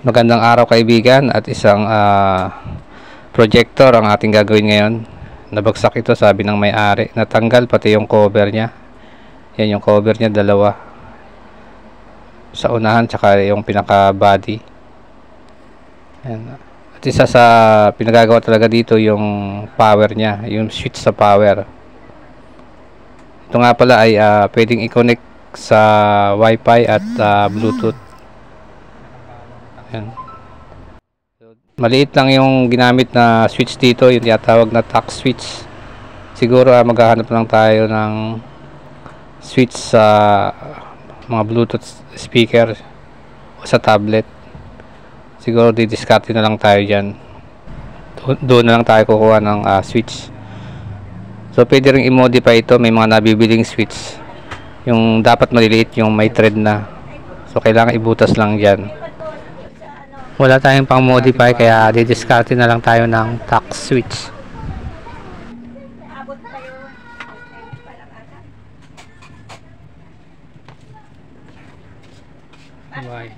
Magandang araw kaibigan, at isang projector ang ating gagawin ngayon. Nabagsak ito, sabi ng may-ari. Natanggal pati yung cover niya. Yan yung cover niya, dalawa. Sa unahan tsaka yung pinaka body. Yan. At isa sa pinagagawa talaga dito yung power niya, yung switch sa power. Ito nga pala ay pwedeng i-connect sa wifi at bluetooth. Yan. Maliit lang yung ginamit na switch dito, yung tinatawag na tack switch. Siguro maghahanap lang tayo ng switch sa mga bluetooth speaker o sa tablet. Siguro didiskarte na lang tayo dyan. Doon na lang tayo kukuha ng switch. So pwede rin i-modify ito. May mga nabibiling switch, yung dapat maliliit, yung may thread na. So kailangan ibutas lang dyan. Wala tayong pang modify, kaya didiskarte na lang tayo ng tack switch. Bye.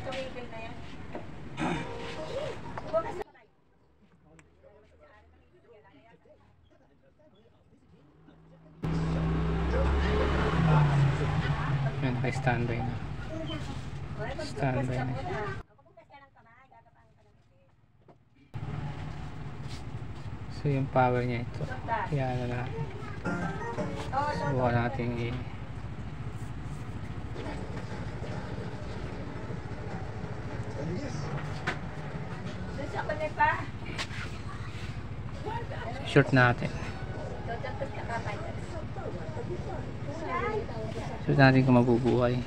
Yan, may standby na. Standby na siya. So yung power niya ito. Yan na lang. Subukan natin short natin. Short natin kung mabubuhay.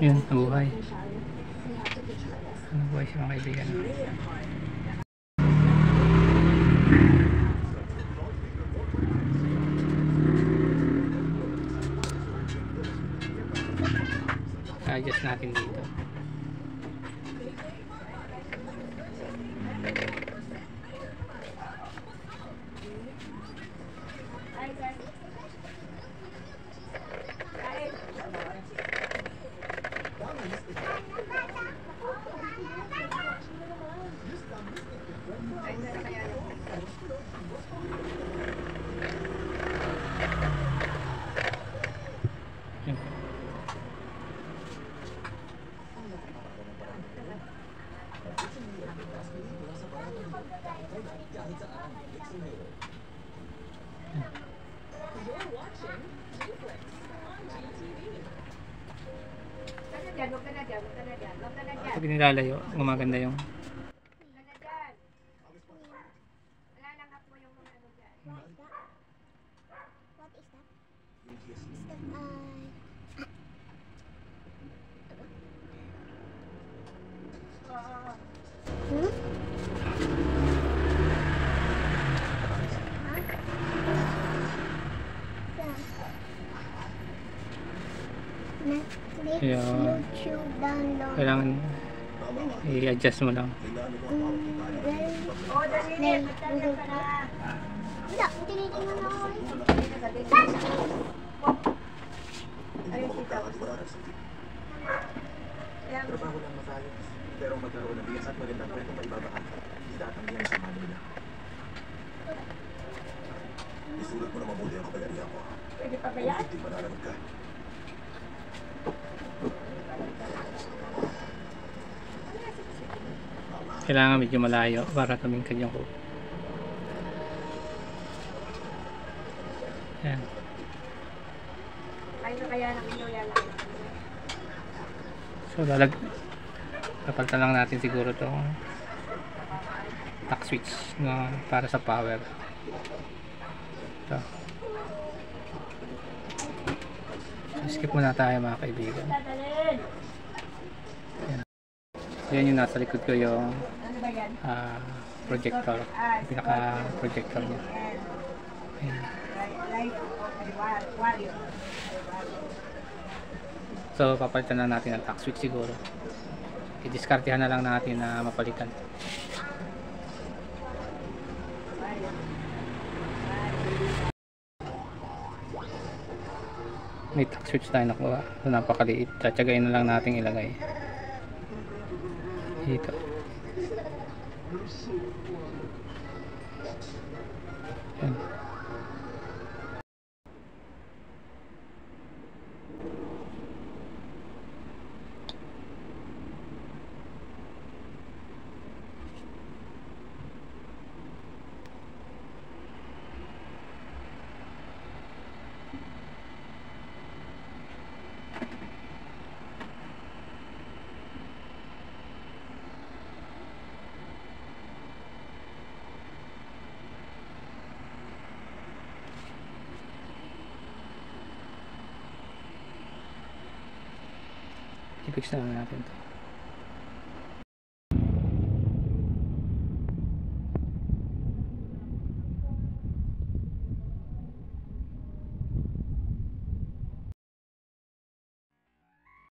Yun, nabuhay. Nabuhay siya mga kaibigan. Adjust natin dito. Pag nilalayo, gumaganda yung kailangan i-adjust mo lang. Pero magkaroon ng bigas at magandang kwento maibabahagi. Itatanggihan sa Manila. Isulat mo na mabuti ang kabayarihan ko. Pwede pa ba yan? Hindi manalaman ka. Kailangan medyo malayo para tumingkad yung hook. Yan. na kaya ng inyo yan. So papalitan lang natin siguro tong tack switch na para sa power. So skip muna tayo mga kaibigan. Yan yung nasa likod ko yung projector, pinaka projector niya. Ayan. So papalitan na natin ang tack switch siguro. I-discartehan na lang natin na mapalitan. May tack switch tayo nakuha. So, napakaliit. Tsatsagain na lang natin ilagay dito. Yan. I-fix na natin to.